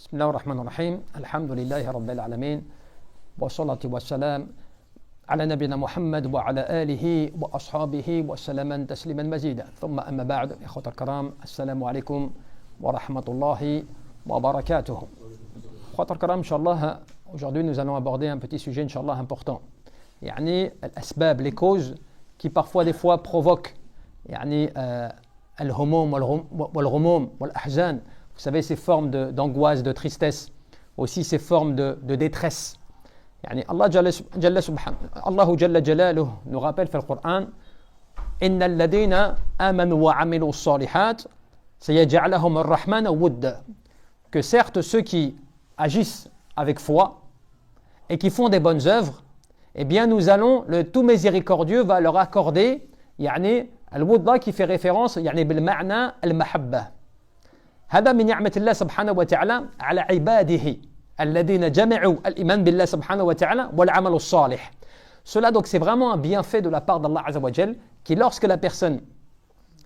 بسم الله الرحمن الرحيم الحمد لله رب العالمين والصلاة والسلام على نبينا محمد وعلى آله وأصحابه وسلم تسليما مزيدا ثم أما بعد إخوة الكرام السلام عليكم ورحمة الله وبركاته إخوة الكرام إن شاء الله aujourd'hui nous allons aborder un petit sujet إن شاء الله important يعني الأسباب les causes qui parfois des fois provoquent يعني الهموم والغموم والأحزان. Vous savez, ces formes d'angoisse, de tristesse, aussi ces formes de détresse. Yani Allah Jalla Jalaluhu nous rappelle dans le Coran Inna alladhina amanu wa amilu salihat sayaj'alahum ar-rahmanu wudda. Que certes ceux qui agissent avec foi et qui font des bonnes œuvres, eh bien nous allons, le tout miséricordieux va leur accorder yani al-wudda qui fait référence yani bil ma'na al-mahabba. هذا من نعمة الله سبحانه وتعالى على عباده الذين جمعوا الإيمان بالله سبحانه وتعالى والعمل الصالح. Cela donc c'est vraiment un bienfait de la part d'Allah Azza wa Jal qui lorsque la personne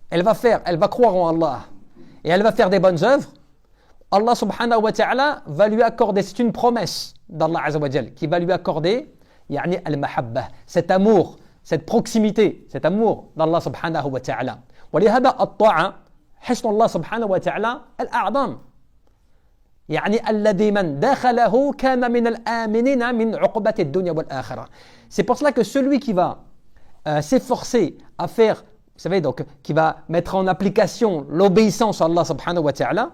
elle va croire en Allah et elle va faire des bonnes œuvres, Allah subhanahu wa ta'ala va lui accorder, c'est une promesse d'Allah Azza wa Jal qui va lui accorder يعني المحبة, cet amour, cette proximité, cet amour d'Allah subhanahu wa ta'ala. ولهذا الطاعة حسن الله سبحانه وتعالى الأعظم يعني الذي من دخله كان من الآمنين من عقبة الدنيا والآخرة. C'est pour cela que celui qui va s'efforcer à faire, vous savez donc, qui va mettre en application l'obéissance à Allah subhanahu wa ta'ala,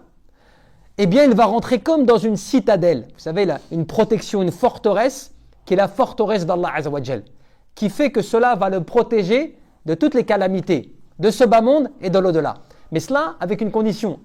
eh bien il va rentrer comme dans une citadelle, vous savez là, une protection, une forteresse, qui est la forteresse d'Allah Azza wa Jal, qui fait que cela va le protéger de toutes les calamités, de ce bas monde et de l'au-delà. Mais cela avec une condition,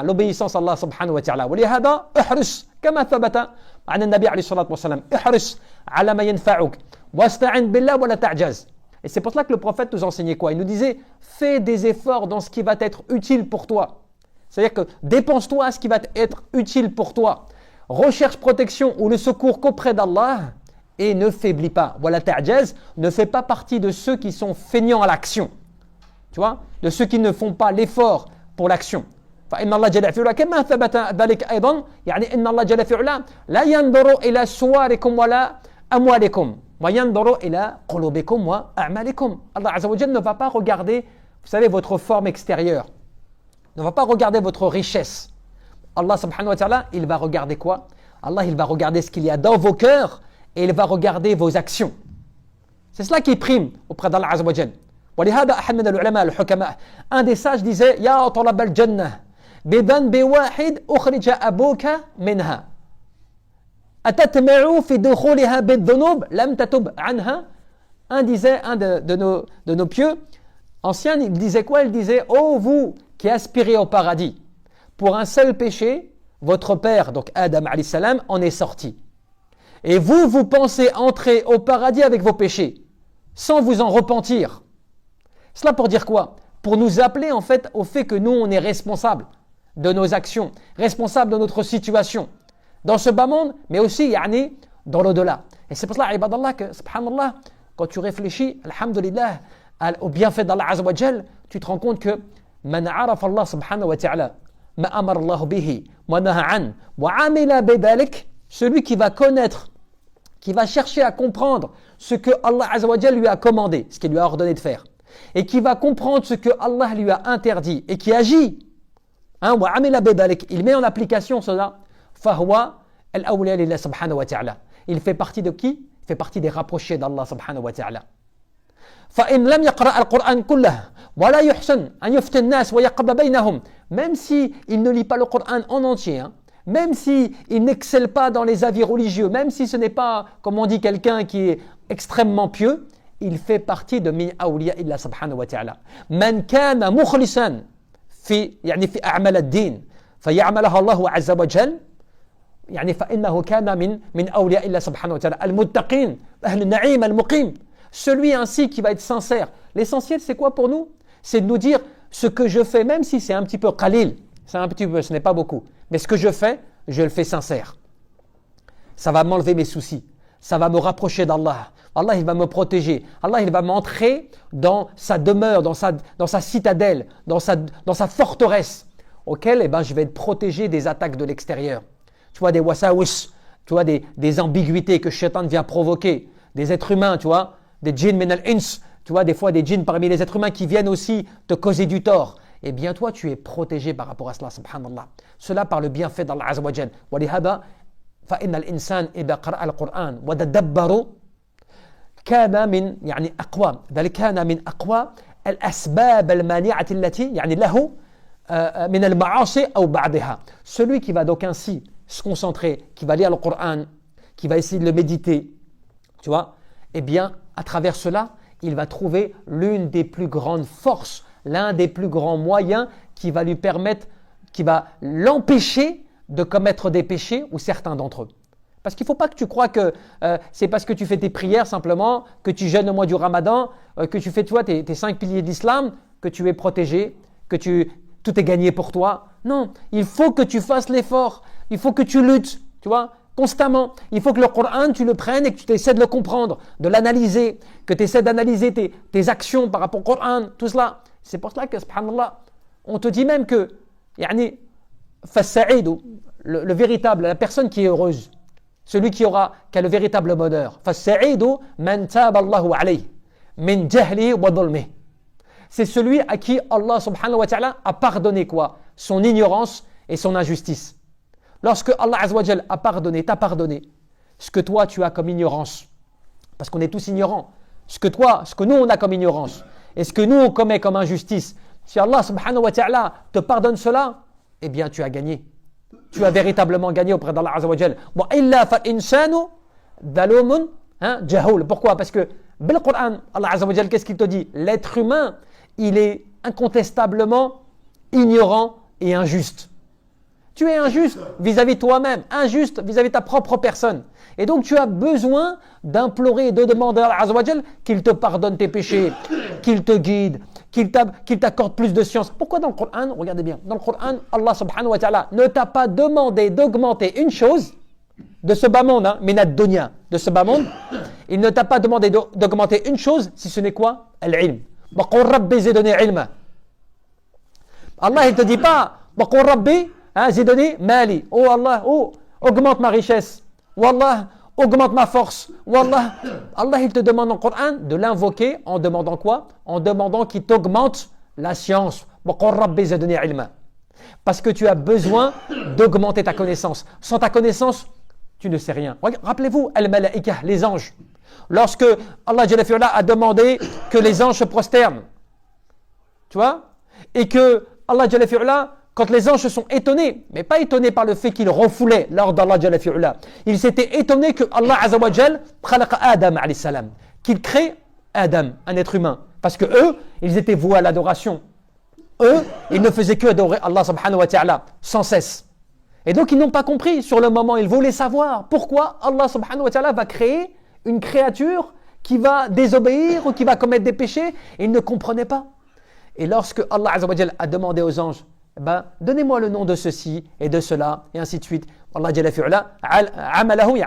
l'obéissance à Allah subhanahu wa ta'ala. ولهذا احرص كما ثبت عن النبي عليه الصلاة والسلام احرص على ما ينفعك واستعن بالله ولا تعجز. Et c'est pour cela que le prophète nous enseignait quoi? Il nous disait fais des efforts dans ce qui va être utile pour toi. C'est-à-dire que dépense-toi à ce qui va être utile pour toi. Recherche protection ou le secours qu'auprès d'Allah et ne faiblis pas. Wala ta'jaz, ne fais pas partie de ceux qui sont feignants à l'action. Tu vois, de ceux qui ne font pas l'effort pour l'action. فإن الله جل في علا كما ثبت ذلك أيضا يعني إن الله جل في علا لا ينظر إلى صوركم ولا أموالكم وينظر إلى قلوبكم وأعمالكم. Allah Azza wa Jalla ne va pas regarder, vous savez, votre forme extérieure, ne va pas regarder votre richesse. Allah subhanahu wa ta'ala, il va regarder quoi? Allah, il va regarder ce qu'il y a dans vos cœurs et il va regarder vos actions. C'est cela qui prime auprès d'Allah Azza wa Jalla. ولهذا أحد من العلماء الحكماء un des sages disait يا طلب الجنة بذنب واحد أخرج أبوك منها أتتمع في دخولها بالذنوب لم تتب عنها. Un disait, un de nos pieux anciens, il disait quoi? Il disait oh vous qui aspirez au paradis, pour un seul péché votre père donc Adam alayhi salam en est sorti et vous pensez entrer au paradis avec vos péchés sans vous en repentir. Cela pour dire quoi? Pour nous appeler en fait au fait que nous on est responsable de nos actions, responsable de notre situation dans ce bas monde, mais aussi yani, dans l'au-delà. Et c'est pour cela, ibadallah, que subhanallah, quand tu réfléchis, alhamdulillah, au bienfait d'Allah Azza wa Jal, tu te rends compte que man araf Allah subhanahu wa ta'ala ma amar Allah bihi wa naha an wa amila bidalik, celui qui va connaître, qui va chercher à comprendre ce que Allah Azza wa Jal lui a commandé, ce qu'il lui a ordonné de faire, et qui va comprendre ce que Allah lui a interdit et qui agit, hein, il met en application cela, il fait partie de qui? Il fait partie des rapprochés d'Allah subhanahu wa ta'ala. Même si il ne lit pas le Coran en entier, hein, même si il n'excelle pas dans les avis religieux, même si ce n'est pas, comme on dit, quelqu'un qui est extrêmement pieux, il fait partie de min awliya illa subhanahu wa ta'ala. Man kana mukhlisan fi يعني في أعمال الدين فيعملها الله عز وجل يعني فإنه كان من أولياء الله سبحانه وتعالى المتقين أهل النعيم المقيم. Celui ainsi qui va être sincère. L'essentiel c'est quoi pour nous? C'est de nous dire ce que je fais, même si c'est un petit peu qalil, c'est un petit peu, ce n'est pas beaucoup, mais ce que je fais, je le fais sincère. Ça va m'enlever mes soucis. Ça va me rapprocher d'Allah. Allah, il va me protéger. Allah, il va m'entrer dans sa demeure, dans sa citadelle, dans sa forteresse, auquel je vais être protégé des attaques de l'extérieur. tu vois, des wasawis, tu vois, des ambiguïtés que Shaitan vient provoquer, des êtres humains, tu vois, des djinns min al-ins, tu vois, des fois des djinns parmi les êtres humains qui viennent aussi te causer du tort. Eh bien, toi, tu es protégé par rapport à cela, subhanallah. Cela par le bienfait d'Allah Azza wa Jal. وَلِهَذَا فَإِنَّ الْإِنسَانِ إِذَا قَرَأَ الْقُرْآنَ وَتَدَبَّرَ كان من يعني أقوى ذلك كان من أقوى الأسباب المانعة التي يعني له من المعاصي أو بعضها. Celui qui va donc ainsi se concentrer, qui va lire le Coran, qui va essayer de le méditer, tu vois, eh bien, à travers cela, il va trouver l'une des plus grandes forces, l'un des plus grands moyens qui va lui permettre, qui va l'empêcher de commettre des péchés ou certains d'entre eux. Parce qu'il ne faut pas que tu crois que c'est parce que tu fais tes prières simplement, que tu jeûnes au mois du Ramadan, que tu fais toi tes 5 piliers d'islam, que tu es protégé, que tout est gagné pour toi. Non, il faut que tu fasses l'effort, il faut que tu luttes, tu vois, constamment. Il faut que le Coran, tu le prennes et que tu essaies de le comprendre, de l'analyser, que tu essaies d'analyser tes actions par rapport au Coran, tout cela. C'est pour cela que, subhanallah, on te dit même que, yani, fassaïd, le véritable, la personne qui est heureuse, celui qui a le véritable bonheur. C'est celui à qui Allah subhanahu wa ta'ala a pardonné quoi? Son ignorance et son injustice. Lorsque Allah azza wa jal a pardonné, t'a pardonné ce que toi tu as comme ignorance, parce qu'on est tous ignorants, ce que nous on a comme ignorance et ce que nous on commet comme injustice, si Allah subhanahu wa ta'ala te pardonne cela, eh bien tu as gagné. Tu as véritablement gagné auprès d'Allah Azza wa Jal. Pourquoi? Parce que dans le Coran, Allah Azza wa Jal, qu'est-ce qu'il te dit? L'être humain, il est incontestablement ignorant et injuste. Tu es injuste vis-à-vis de toi-même, injuste vis-à-vis de ta propre personne. Et donc tu as besoin d'implorer et de demander à Allah Azza wa Jal qu'il te pardonne tes péchés, qu'il te guide, qu'il t'accorde plus de science. Pourquoi dans le Coran, regardez bien, dans le Coran, Allah subhanahu wa ta'ala ne t'a pas demandé d'augmenter une chose de ce bas monde, minad dunya, de ce bas monde, il ne t'a pas demandé d'augmenter une chose, si ce n'est quoi? Al-ilm. Rabbi zidni ilma. Allah, il ne te dit pas, Rabbi zidni mali. Oh Allah, oh, augmente ma richesse. Wallah, augmente ma force. Wallah, Allah, il te demande en Coran de l'invoquer en demandant quoi? En demandant qu'il t'augmente la science. Parce que tu as besoin d'augmenter ta connaissance. Sans ta connaissance, tu ne sais rien. Rappelez-vous, al-malaika, les anges. Lorsque Allah Jalla fi'ala a demandé que les anges se prosternent, tu vois, et que Allah Jalla fi'ala, quand les anges se sont étonnés, mais pas étonnés par le fait qu'ils refoulaient l'ordre d'Allah Jalla fi'ala, ils s'étaient étonnés que Allah Azza wa Jal khalaqa Adam alayhi salam, qu'il crée Adam, un être humain, parce que eux, ils étaient voués à l'adoration. Eux, ils ne faisaient que adorer Allah subhanahu wa ta'ala sans cesse. Et donc ils n'ont pas compris sur le moment, ils voulaient savoir pourquoi Allah subhanahu wa ta'ala va créer une créature qui va désobéir ou qui va commettre des péchés, et ils ne comprenaient pas. Et lorsque Allah Azza wa Jal a demandé aux anges, donnez-moi le nom de ceci et de cela, et ainsi de suite. Allah Jalla fi'ala, allamahu,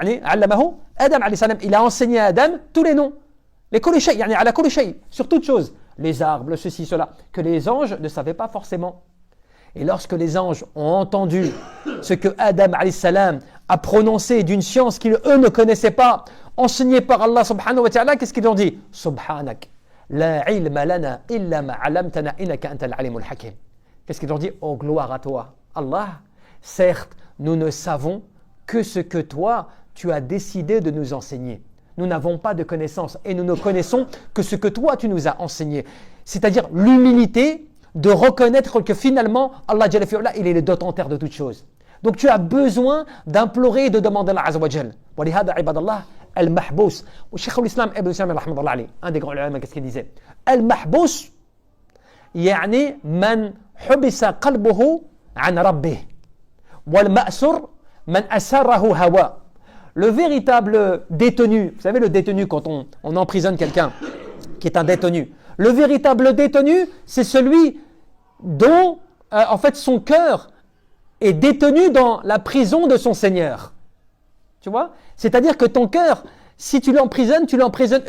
Adam alayhi salam, il a enseigné à Adam tous les noms. Les kulli shay, ala kulli shay, sur toutes choses. Les arbres, ceci, cela, que les anges ne savaient pas forcément. Et lorsque les anges ont entendu ce que Adam alayhi salam a prononcé d'une science qu'ils eux ne connaissaient pas, enseigné par Allah subhanahu wa ta'ala, qu'est-ce qu'ils ont dit? Subhanak, la ilma lana illa ma alamtana innaka antal alimul hakim. Qu'est-ce qu'ils ont dit? Oh, gloire à toi, Allah. Certes, nous ne savons que ce que toi, tu as décidé de nous enseigner. Nous n'avons pas de connaissances et nous ne connaissons que ce que toi, tu nous as enseigné. C'est-à-dire l'humilité de reconnaître que finalement, Allah Jalla fi'ala, il est le détenteur de toutes choses. Donc tu as besoin d'implorer et de demander à Allah Azza wa Jal. Walihada ibadallah, al-mahbous. Cheikh al-Islam Ibn Taymiyyah rahmatullah alayhi, un des grands ulama, qu'est-ce qu'il disait? Al-mahbous, يعني من حبس قلبه عن ربه والمأسور من أسره هواه. Le véritable détenu, vous savez le détenu quand on emprisonne quelqu'un qui est un détenu, le véritable détenu c'est celui dont en fait son cœur est détenu dans la prison de son Seigneur. Tu vois? C'est-à-dire que ton cœur, si tu l'emprisonnes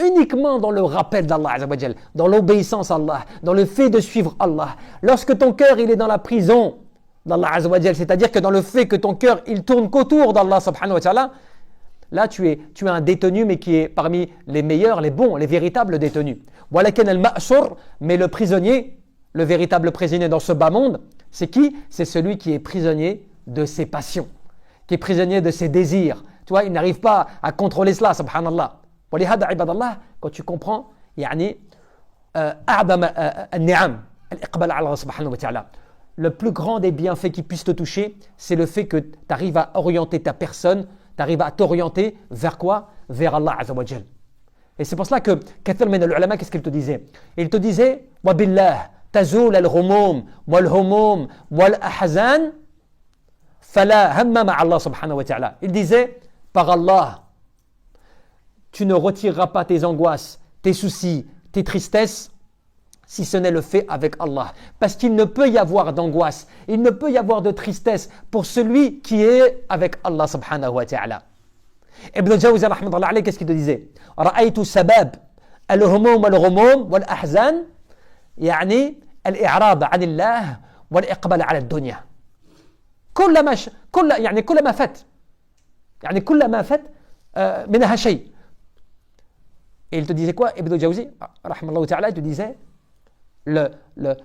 uniquement dans le rappel d'Allah Azza wa Jal, dans l'obéissance à Allah, dans le fait de suivre Allah. Lorsque ton cœur il est dans la prison d'Allah Azza wa Jal, c'est-à-dire que dans le fait que ton cœur, il tourne qu'autour d'Allah subhanahu wa ta'ala, là tu es un détenu, mais qui est parmi les meilleurs, les bons, les véritables détenus. Walakin al-ma'sur, mais le prisonnier, le véritable prisonnier dans ce bas monde, c'est qui? C'est celui qui est prisonnier de ses passions, qui est prisonnier de ses désirs. Tu vois, il n'arrive pas à contrôler cela, subhanallah. Walihada ibadallah, quand tu comprends, yani, a'dam al-ni'am, al-iqbal ala Allah subhanahu wa ta'ala. Le plus grand des bienfaits qui puissent te toucher, c'est le fait que tu arrives à orienter ta personne, tu arrives à t'orienter vers quoi? Vers Allah Azza wa Jal. Et c'est pour cela que kathir min al-ulama, qu'est-ce qu'il te disait? Il te disait wa billah tazul al-humum wal-humum wal-ahzan fala hamma ma'a Allah subhanahu wa ta'ala. Il disait par Allah, tu ne retireras pas tes angoisses, tes soucis, tes tristesses, si ce n'est le fait avec Allah. Parce qu'il ne peut y avoir d'angoisse, il ne peut y avoir de tristesse pour celui qui est avec Allah subhanahu wa ta'ala. Ibn Jawzi rahmatullah alayhi, qu'est-ce qu'il te disait? Ra'aytu sabab al-humum wal-ghumum wal-ahzan يعني الإعراض عن الله والإقبال على الدنيا. كل ما فات منها شيء. Et il te disait quoi? Ibn Jawzi rahmatullah ta'ala, il te disait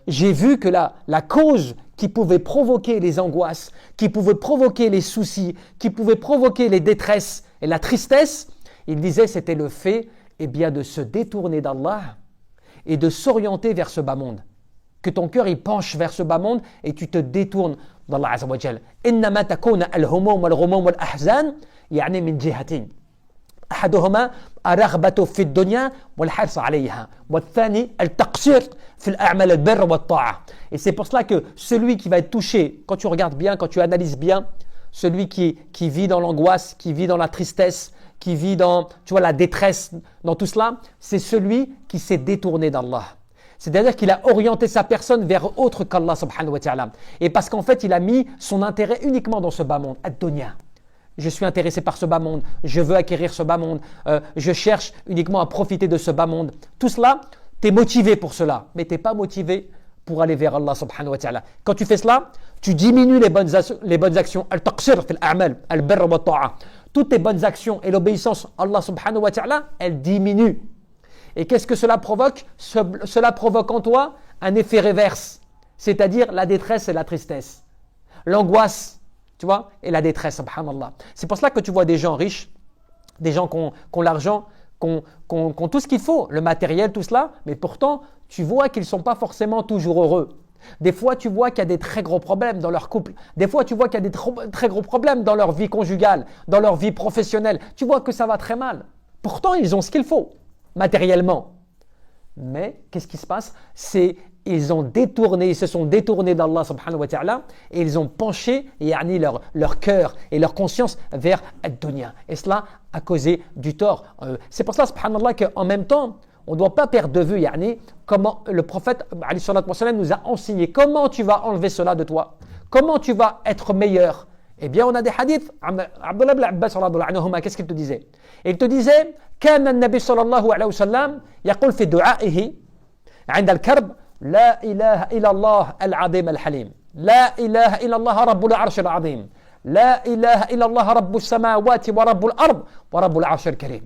j'ai vu que la cause qui pouvait provoquer les angoisses, qui pouvait provoquer les soucis, qui pouvait provoquer les détresses et la tristesse, il disait c'était le fait de se détourner d'Allah et de s'orienter vers ce bas monde. Que ton cœur il penche vers ce bas monde et tu te détournes d'Allah Azza wa Jal. إنما تكون الهموم والغموم والأحزان يعني من جهتين. أحدهما الرغبة في الدنيا والحرص عليها والثاني التقصير في الأعمال البر والطاعة. Et c'est pour cela que celui qui va être touché, quand tu regardes bien, quand tu analyses bien, celui qui vit dans l'angoisse, qui vit dans la tristesse, qui vit dans la détresse, dans tout cela, c'est celui qui s'est détourné d'Allah. C'est-à-dire qu'il a orienté sa personne vers autre qu'Allah subhanahu wa ta'ala. Et parce qu'en fait, il a mis son intérêt uniquement dans ce bas monde, ad-dunya. Je suis intéressé par ce bas monde, je veux acquérir ce bas monde, je cherche uniquement à profiter de ce bas monde. Tout cela, tu es motivé pour cela, mais tu n'es pas motivé pour aller vers Allah subhanahu wa ta'ala. Quand tu fais cela, tu diminues les bonnes actions. Al-taqsir fil a'mal, al-birr wa ta'a. Toutes tes bonnes actions et l'obéissance à Allah subhanahu wa ta'ala, elles diminuent. Et qu'est-ce que cela provoque? Cela provoque en toi un effet réverse, c'est-à-dire la détresse et la tristesse. L'angoisse, tu vois, et la détresse, subhanallah. C'est pour cela que tu vois des gens riches, des gens qui ont l'argent, qui ont tout ce qu'il faut, le matériel, tout cela, mais pourtant, tu vois qu'ils ne sont pas forcément toujours heureux. Des fois, tu vois qu'il y a des très gros problèmes dans leur couple. Des fois, tu vois qu'il y a des très gros problèmes dans leur vie conjugale, dans leur vie professionnelle. Tu vois que ça va très mal. Pourtant, ils ont ce qu'il faut, matériellement. Mais, qu'est-ce qui se passe? Ils se sont détournés d'Allah subhanahu wa ta'ala et ils ont penché leur cœur et leur conscience vers ad-dunya. Et cela a causé du tort. C'est pour ça, subhanallah, qu'en même temps, on ne doit pas perdre de vue comment le prophète nous a enseigné comment tu vas enlever cela de toi, comment tu vas être meilleur. Eh bien, on a des hadiths. Abdullah ibn Abbas, qu'est-ce qu'il te disait? Il te disait كان النبي صلى الله عليه وسلم يقول في دعائه عند الكرب لا إله إلا الله العظيم الحليم لا إله إلا الله رب العرش العظيم لا إله إلا الله رب السماوات ورب الأرض ورب العرش الكريم.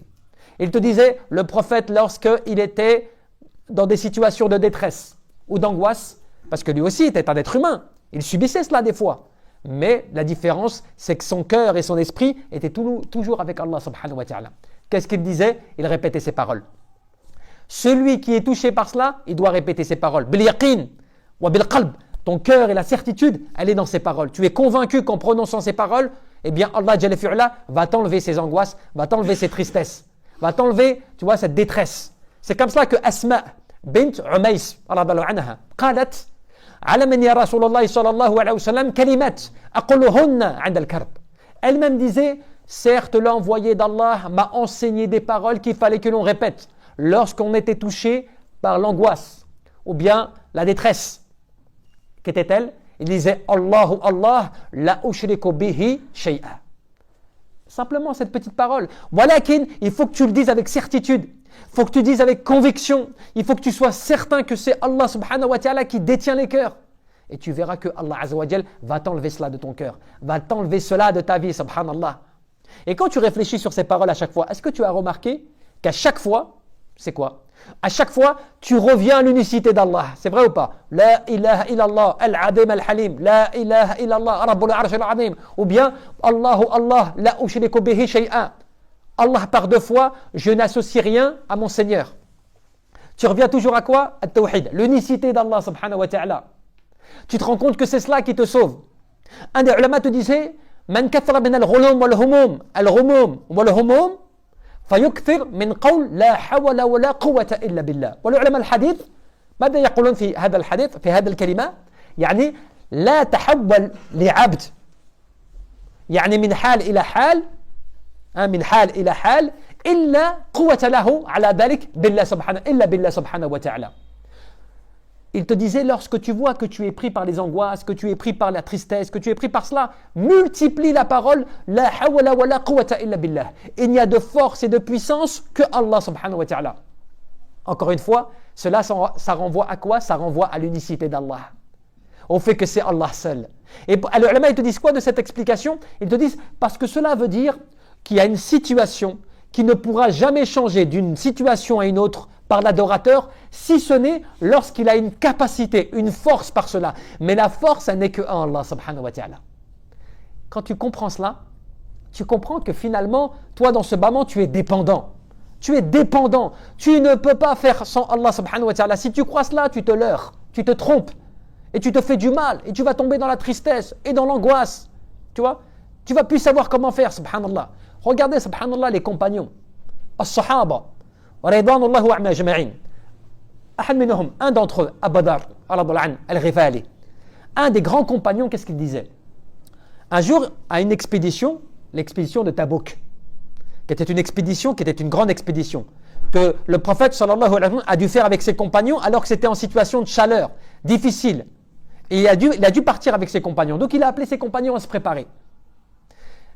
Il te disait, le prophète, lorsqu'il était dans des situations de détresse ou d'angoisse, parce que lui aussi était un être humain, il subissait cela des fois. Mais la différence, c'est que son cœur et son esprit étaient toujours avec Allah subhanahu wa ta'ala. Qu'est-ce qu'il disait? Il répétait ses paroles. Celui qui est touché par cela, il doit répéter ses paroles. Bil yaqin wa bil qalb. Ton cœur et la certitude, elle est dans ses paroles. Tu es convaincu qu'en prononçant ces paroles, eh bien Allah Jalla fi'ala va t'enlever ses angoisses, va t'enlever ses tristesses, va t'enlever, tu vois, cette détresse. C'est comme cela que Asma bint Umays radhiyallahu anha قالت علمني يا رسول الله صلى الله عليه وسلم كلمات أقولهن عند الكرب. Elle-même disait, certes l'envoyé d'Allah m'a enseigné des paroles qu'il fallait que l'on répète lorsqu'on était touché par l'angoisse ou bien la détresse. Qu'était-elle? Il disait Allahu Allah la ushriku bihi shay'a. Simplement cette petite parole. Walakin, il faut que tu le dises avec certitude. Il faut que tu dises avec conviction. Il faut que tu sois certain que c'est Allah subhanahu wa ta'ala qui détient les cœurs. Et tu verras que Allah Azza wa Jal va t'enlever cela de ton cœur, va t'enlever cela de ta vie, subhanallah. Et quand tu réfléchis sur ces paroles à chaque fois, est-ce que tu as remarqué qu'à chaque fois, c'est quoi? À chaque fois, tu reviens à l'unicité d'Allah. C'est vrai ou pas? La ilaha illallah, al-adim al-halim, la ilaha illallah, rabbul arsh al-azim. Ou bien, Allahu Allah, la ushriku bihi shay'an. Allah par deux fois, je n'associe rien à mon Seigneur. Tu reviens toujours à quoi? At-tawhid, l'unicité d'Allah subhanahu wa ta'ala. Tu te rends compte que c'est cela qui te sauve. Un des ulama te disait, Man kathra min al-ghulum wal-humum, al-ghumum wal-humum, فيكثر من قول لا حول ولا قوة إلا بالله. والعلماء الحديث ماذا يقولون في هذا الحديث في هذه الكلمة؟ يعني لا تحول لعبد، يعني من حال إلى حال، من حال إلى حال إلا قوة له على ذلك بالله سبحانه إلا بالله سبحانه وتعالى. Il te disait, lorsque tu vois que tu es pris par les angoisses, que tu es pris par la tristesse, que tu es pris par cela, multiplie la parole, la hawla wa la quwwata illa billah. Il n'y a de force et de puissance que Allah subhanahu wa ta'ala. Encore une fois, cela, ça renvoie à quoi? Ça renvoie à l'unicité d'Allah. Au fait que c'est Allah seul. Et les ulama, ils te disent quoi de cette explication? Ils te disent, parce que cela veut dire qu'il y a une situation qui ne pourra jamais changer d'une situation à une autre par l'adorateur, si ce n'est lorsqu'il a une capacité, une force par cela. Mais la force, elle n'est que en Allah subhanahu wa ta'ala. Quand tu comprends cela, tu comprends que finalement, toi dans ce moment, tu es dépendant. Tu es dépendant. Tu ne peux pas faire sans Allah subhanahu wa ta'ala. Si tu crois cela, tu te leurres, tu te trompes. Et tu te fais du mal. Et tu vas tomber dans la tristesse et dans l'angoisse. Tu vois? Tu vas plus savoir comment faire, subhanallah. Regardez, subhanallah, les compagnons. As-sahaba. Un d'entre eux, Abu Dharr al-Ghifari, un des grands compagnons, qu'est-ce qu'il disait? Un jour, à une expédition, l'expédition de Tabouk, qui était une expédition, qui était une grande expédition, que le prophète sallallahu alayhi wa sallam a dû faire avec ses compagnons alors que c'était en situation de chaleur, difficile. Et il a dû partir avec ses compagnons. Donc il a appelé ses compagnons à se préparer.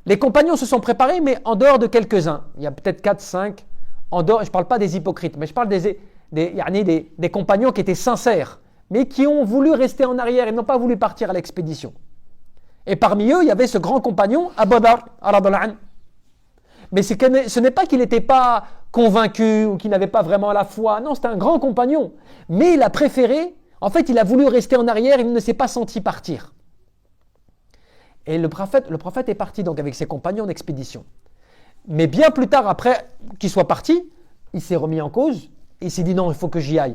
Les compagnons se sont préparés, mais en dehors de quelques-uns. Il y a peut-être 4, 5. En dehors, je ne parle pas des hypocrites, mais je parle des compagnons qui étaient sincères, mais qui ont voulu rester en arrière et n'ont pas voulu partir à l'expédition. Et parmi eux, il y avait ce grand compagnon, Abu Dharr, mais ce n'est pas qu'il n'était pas convaincu ou qu'il n'avait pas vraiment la foi. Non, c'était un grand compagnon. Mais il a préféré, en fait, il a voulu rester en arrière, il ne s'est pas senti partir. Et le prophète est parti donc avec ses compagnons d'expédition. Mais bien plus tard, après qu'il soit parti, il s'est remis en cause et il s'est dit non, il faut que j'y aille.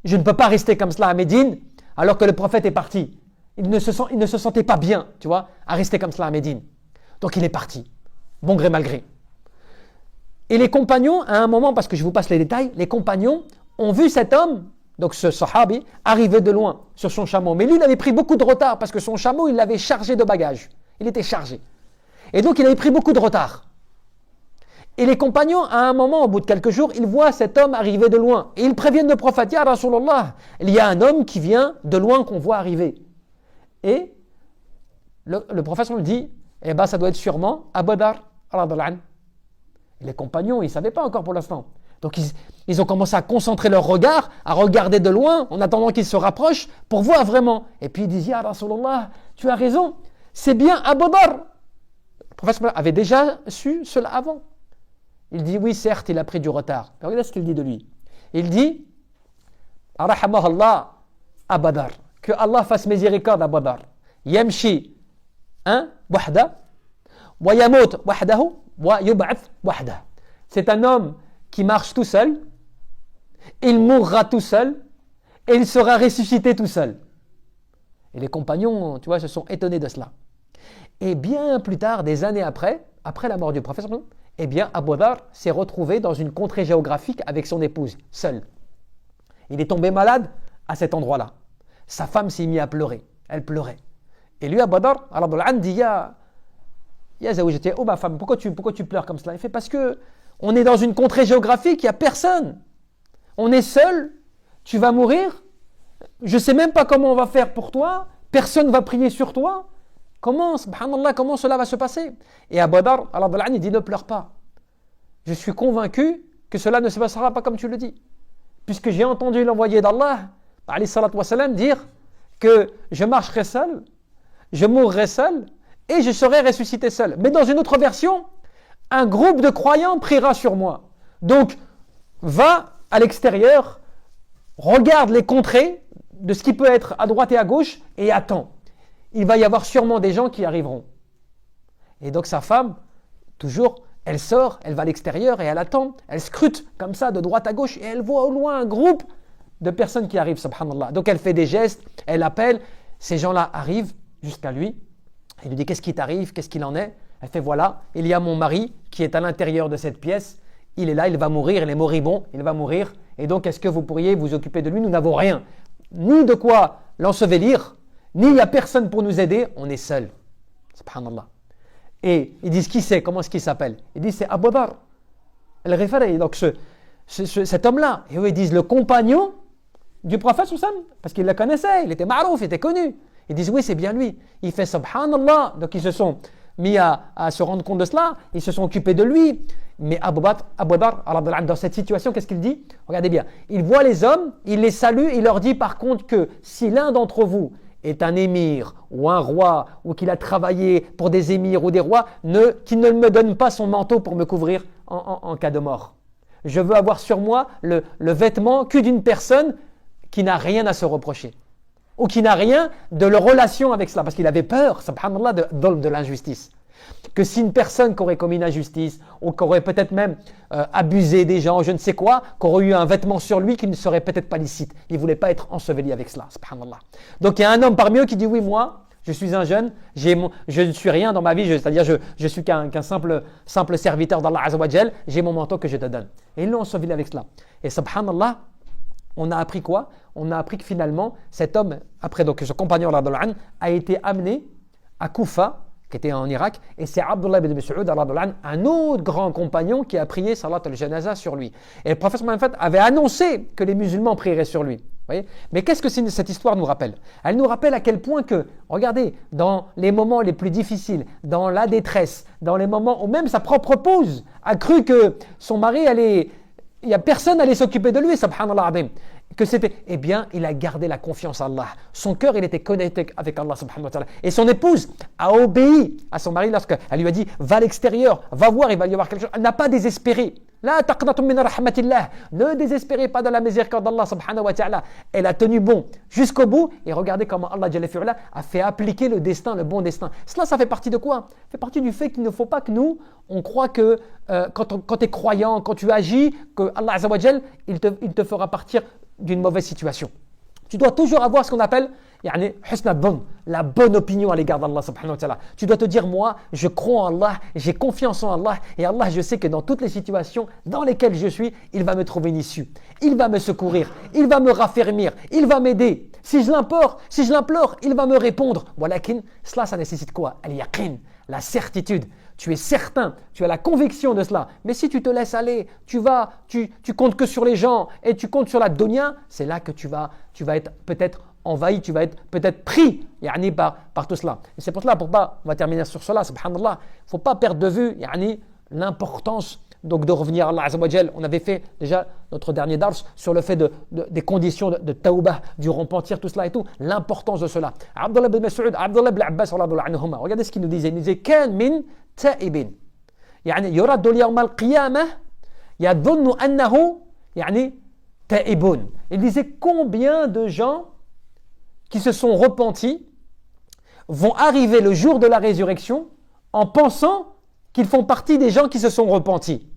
Je ne peux pas rester comme cela à Médine alors que le prophète est parti. Il ne se sentait pas bien, tu vois, à rester comme cela à Médine. Donc il est parti, bon gré mal gré. Et les compagnons, à un moment, parce que je vous passe les détails, les compagnons ont vu cet homme, donc ce sahabi, arriver de loin sur son chameau. Mais lui, il avait pris beaucoup de retard parce que son chameau, il l'avait chargé de bagages. Il était chargé. Et donc il avait pris beaucoup de retard. Et les compagnons, à un moment, au bout de quelques jours, ils voient cet homme arriver de loin. Et ils préviennent le prophète, Ya Rasulallah, il y a un homme qui vient de loin qu'on voit arriver. Et le prophète lui dit, eh bien ça doit être sûrement Abu Dharr. Et les compagnons, ils ne savaient pas encore pour l'instant. Donc ils ont commencé à concentrer leur regard, à regarder de loin, en attendant qu'ils se rapprochent, pour voir vraiment. Et puis ils disent, Ya Rasulallah, tu as raison, c'est bien Abu Dharr. Le prophète avait déjà su cela avant. Il dit, oui, certes, il a pris du retard. Mais regardez ce qu'il dit de lui. Il dit, Arahamahallah Abu Dharr. Que Allah fasse miséricorde à Abu Dharr. Yamshi, wahda, wa yamut wahdahu, wa yub'ath wahda. C'est un homme qui marche tout seul, il mourra tout seul, et il sera ressuscité tout seul. Et les compagnons, tu vois, se sont étonnés de cela. Et bien plus tard, des années après la mort du prophète, eh bien, Abu Dharr s'est retrouvé dans une contrée géographique avec son épouse, seul. Il est tombé malade à cet endroit-là. Sa femme s'est mise à pleurer. Elle pleurait. Et lui, Abu Dharr, dit, Ya zawjati, oh ma femme, pourquoi tu pleures comme cela? Il fait, parce que on est dans une contrée géographique, il n'y a personne. On est seul, tu vas mourir. Je ne sais même pas comment on va faire pour toi. Personne ne va prier sur toi. Comment, subhanallah, comment cela va se passer? Et Abu Dharr, il dit, ne pleure pas. Je suis convaincu que cela ne se passera pas comme tu le dis. Puisque j'ai entendu l'envoyé d'Allah, alayhi salatu wassalam, dire que je marcherai seul, je mourrai seul et je serai ressuscité seul. Mais dans une autre version, un groupe de croyants priera sur moi. Donc, va à l'extérieur, regarde les contrées de ce qui peut être à droite et à gauche et attends. Il va y avoir sûrement des gens qui arriveront. Et donc sa femme, toujours, elle sort, elle va à l'extérieur et elle attend, elle scrute comme ça de droite à gauche et elle voit au loin un groupe de personnes qui arrivent, subhanallah. Donc elle fait des gestes, elle appelle, ces gens-là arrivent jusqu'à lui. Il lui dit, qu'est-ce qui t'arrive, qu'est-ce qu'il en est? Elle fait, voilà, il y a mon mari qui est à l'intérieur de cette pièce, il est là, il va mourir, il est moribond, il va mourir. Et donc, est-ce que vous pourriez vous occuper de lui? Nous n'avons rien, ni de quoi l'ensevelir, ni il n'y a personne pour nous aider, on est seul. Subhanallah. Et ils disent, qui c'est? Comment est-ce qu'il s'appelle? Ils disent, c'est Abu Dhar al-Ghifari. Donc, cet homme-là. Et eux, ils disent, le compagnon du prophète, parce qu'ils le connaissaient, il était marouf, il était connu. Ils disent, oui, c'est bien lui. Il fait Subhanallah. Donc, ils se sont mis à se rendre compte de cela, ils se sont occupés de lui. Mais Abu Dhar, dans cette situation, qu'est-ce qu'il dit? Regardez bien, il voit les hommes, il les salue, il leur dit par contre que si l'un d'entre vous est un émir ou un roi ou qu'il a travaillé pour des émirs ou des rois, qu'il ne me donne pas son manteau pour me couvrir en cas de mort. Je veux avoir sur moi le vêtement que d'une personne qui n'a rien à se reprocher ou qui n'a rien de leur relation avec cela, parce qu'il avait peur, subhanallah, de l'injustice. Que si une personne qui aurait commis une injustice ou qui aurait peut-être même abusé des gens, je ne sais quoi, qui aurait eu un vêtement sur lui qui ne serait peut-être pas licite. Il ne voulait pas être enseveli avec cela, subhanallah. Donc il y a un homme parmi eux qui dit, oui, moi, je suis un jeune, je ne suis rien dans ma vie, c'est-à-dire je suis qu'un simple serviteur d'Allah Azza wa Jal, j'ai mon manteau que je te donne. Et ils l'ont enseveli avec cela. Et subhanallah, on a appris quoi? On a appris que finalement, cet homme, après donc ce compagnon a été amené à Koufa, qui était en Irak, et c'est Abdullah ibn Mas'ud, un autre grand compagnon qui a prié salat al-janaza sur lui. Et le prophète avait annoncé que les musulmans prieraient sur lui. Voyez. Mais qu'est-ce que cette histoire nous rappelle? Elle nous rappelle à quel point que, regardez, dans les moments les plus difficiles, dans la détresse, dans les moments où même sa propre épouse a cru que son mari il n'y a personne allait s'occuper de lui, subhanallah adim. Que c'était, eh bien, il a gardé la confiance à Allah. Son cœur, il était connecté avec Allah subhanahu wa ta'ala. Et son épouse a obéi à son mari lorsqu'elle lui a dit, va à l'extérieur, va voir, il va y avoir quelque chose. Elle n'a pas désespéré. La taqnatum min rahmatillah. Ne désespérez pas de la miséricorde d'Allah subhanahu wa ta'ala. Elle a tenu bon jusqu'au bout. Et regardez comment Allah Jalla fi'ala a fait appliquer le destin, le bon destin. Cela, ça fait partie de quoi? Ça fait partie du fait qu'il ne faut pas que nous, on croit que quand tu es croyant, quand tu agis, que Allah Azza wa Jal, il te fera partir d'une mauvaise situation. Tu dois toujours avoir ce qu'on appelle la bonne opinion à l'égard d'Allah subhanahu wa ta'ala. Tu dois te dire, moi, je crois en Allah, j'ai confiance en Allah, et Allah, je sais que dans toutes les situations dans lesquelles je suis, il va me trouver une issue. Il va me secourir, il va me raffermir, il va m'aider. Si je l'implore, il va me répondre. Walakin, cela, ça nécessite quoi? Al-yaqin, la certitude. Tu es certain, tu as la conviction de cela. Mais si tu te laisses aller, tu comptes que sur les gens et tu comptes sur la dunya, c'est là que tu vas être peut-être envahi, tu vas être peut-être pris par tout cela. Et c'est pour cela, on va terminer sur cela, subhanallah, il ne faut pas perdre de vue l'importance donc de revenir à Allah Azza wa Jal. On avait fait déjà notre dernier dars sur le fait des conditions de tawbah, du repentir, tout cela et tout, l'importance de cela. Abdullah ibn Mas'ud, Abdullah ibn Abbas, regardez ce qu'il nous disait. Il nous disait, kan min ta'ibin. يرد اليوم القيامة يظن أنه تائبون. Il disait, combien de gens qui se sont repentis vont arriver le jour de la résurrection en pensant qu'ils font partie des gens qui se sont repentis.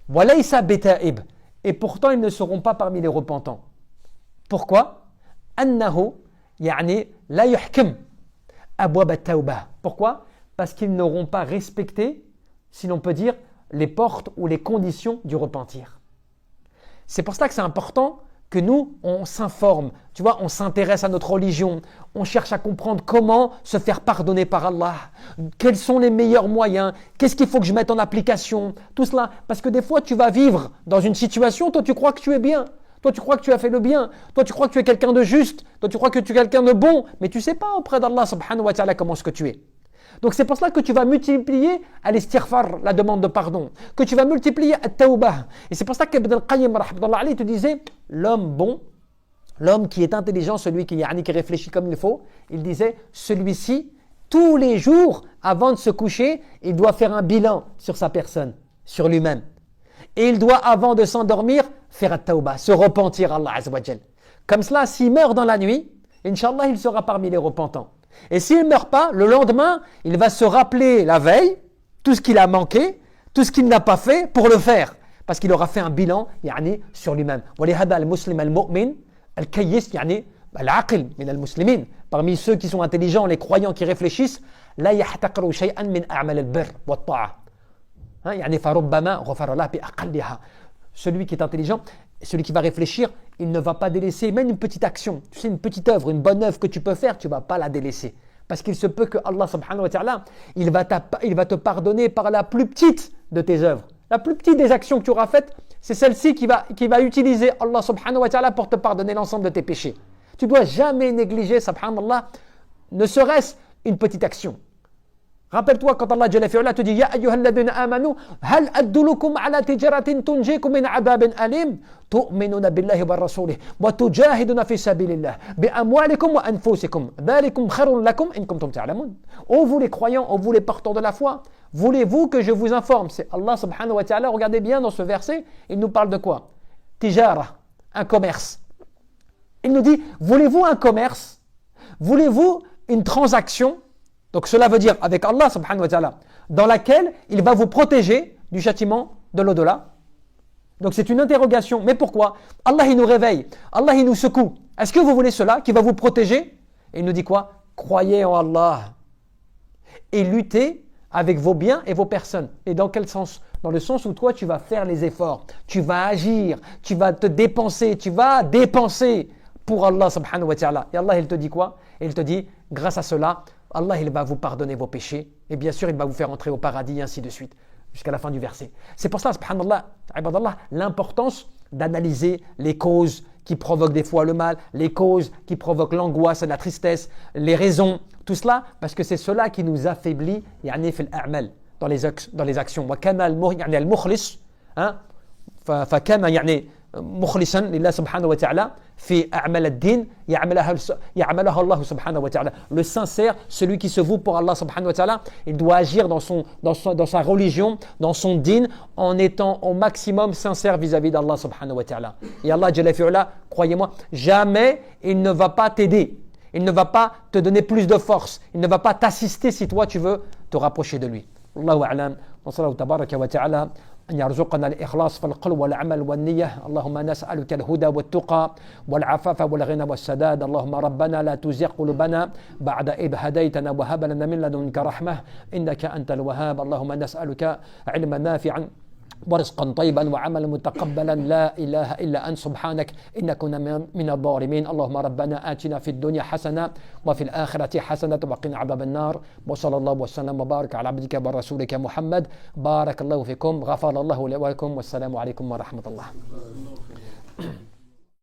Walaysa bita'ib. Et pourtant, ils ne seront pas parmi les repentants. Pourquoi? Annahu la yuhkam abwab at-tawbah. Pourquoi? Parce qu'ils n'auront pas respecté, si l'on peut dire, les portes ou les conditions du repentir. C'est pour cela que c'est important que nous, on s'informe, tu vois, on s'intéresse à notre religion, on cherche à comprendre comment se faire pardonner par Allah, quels sont les meilleurs moyens, qu'est-ce qu'il faut que je mette en application, tout cela. Parce que des fois, tu vas vivre dans une situation, toi tu crois que tu es bien, toi tu crois que tu as fait le bien, toi tu crois que tu es quelqu'un de juste, toi tu crois que tu es quelqu'un de bon, mais tu ne sais pas auprès d'Allah subhanahu wa ta'ala comment est-ce que tu es. Donc c'est pour cela que tu vas multiplier al-istighfar, la demande de pardon, que tu vas multiplier at-tawbah. Et c'est pour ça qu'Ibn al-Qayyim te disait, l'homme bon, L'homme qui est intelligent, celui qui réfléchit comme il faut, il disait, celui-ci, tous les jours, avant de se coucher, il doit faire un bilan sur sa personne, sur lui-même. Et il doit, avant de s'endormir, faire at-tawbah, se repentir à Allah Azza wa Jal. Comme cela, s'il meurt dans la nuit, Inch'Allah, il sera parmi les repentants. Et s'il ne meurt pas, le lendemain, il va se rappeler la veille, tout ce qu'il a manqué, tout ce qu'il n'a pas fait pour le faire. Parce qu'il aura fait un bilan sur lui-même. وَلِهَذَا الْمُسْلِمَ الْمُؤْمِنِ الْكَيِّسِ الْعَقِلِ مِنَ الْمُسْلِمِينَ. Parmi ceux qui sont intelligents, les croyants qui réfléchissent, لَا يَحْتَقِرُ شَيْئًا مِنْ أَعْمَلِ الْبِرِّ وَالطَّاعَةِ. فَرُبَّمَا غَفَرَ لَهُ بِأَقَلِّهَا. Celui qui est intelligent, celui qui va réfléchir, il ne va pas délaisser même une petite action. Tu sais, une petite œuvre, une bonne œuvre que tu peux faire, tu ne vas pas la délaisser. Parce qu'il se peut que Allah subhanahu wa ta'ala, il va te pardonner par la plus petite de tes œuvres. La plus petite des actions que tu auras faites, c'est celle-ci qui va utiliser Allah subhanahu wa ta'ala pour te pardonner l'ensemble de tes péchés. Tu ne dois jamais négliger, subhanallah, ne serait-ce une petite action. Rappelle-toi quand Allah Jalla fi'ala te dit Ya ayyuhalladhina amanu hal adullukum ala tijaratin tunjikum min adabin alim tu'minuna billahi wa rasulih wa tujahiduna fi sabilillah bi amwalikum wa anfusikum dhalikum khairun lakum in kuntum ta'lamun. Ô vous les croyants, ô vous les porteurs de la foi, voulez-vous que je vous informe? C'est Allah subhanahu wa ta'ala, regardez bien dans ce verset, il nous parle de quoi? Tijara, un commerce. Il nous dit voulez-vous un commerce? Voulez-vous une transaction? Donc cela veut dire avec Allah subhanahu wa ta'ala, dans laquelle il va vous protéger du châtiment de l'au-delà. Donc c'est une interrogation. Mais pourquoi? Allah il nous réveille, Allah il nous secoue. Est-ce que vous voulez cela qui va vous protéger? Et il nous dit quoi? Croyez en Allah et luttez avec vos biens et vos personnes. Et dans quel sens? Dans le sens où toi tu vas faire les efforts, tu vas agir, tu vas te dépenser, tu vas dépenser pour Allah subhanahu wa ta'ala. Et Allah il te dit quoi? Et il te dit grâce à cela, Allah il va vous pardonner vos péchés et bien sûr il va vous faire entrer au paradis et ainsi de suite jusqu'à la fin du verset. C'est pour ça, subhanallah, ibadallah, l'importance d'analyser les causes qui provoquent des fois le mal, les causes qui provoquent l'angoisse et la tristesse, les raisons, tout cela parce que c'est cela qui nous affaiblit dans les actions. وَكَانَ الْمُخْلِص فَكَانَ مخلصا لله سبحانه وتعالى في أعمال الدين يعملها الله سبحانه وتعالى. Le sincère, celui qui se voue pour Allah subhanahu wa ta'ala, il doit agir dans sa religion, dans son din, en étant au maximum sincère vis-à-vis d'Allah subhanahu wa ta'ala. Et Allah Jalla fi'ala, croyez-moi, jamais il ne va pas t'aider, il ne va pas te donner plus de force, il ne va pas t'assister si toi tu veux te rapprocher de lui. Allahu a'lam, wa sallahu tabaraka wa ta'ala أن يرزقنا الإخلاص في القلب والعمل والنية. اللهم نسألك الهدى والتقى والعفاف والغنى والسداد. اللهم ربنا لا تزغ قلوبنا بعد إذ هديتنا وهب لنا من لدنك رحمة إنك أنت الوهاب. اللهم نسألك علما نافعا ورزقا طيبا وعملا متقبلا لا إله إلا أنت سبحانك إن كنا من الظالمين. اللهم ربنا آتنا في الدنيا حسنة وفي الآخرة حسنة وقنا عذاب النار. وصلى الله وسلم وبارك على عبدك ورسولك محمد. بارك الله فيكم، غفر الله لي ولكم، والسلام عليكم ورحمة الله.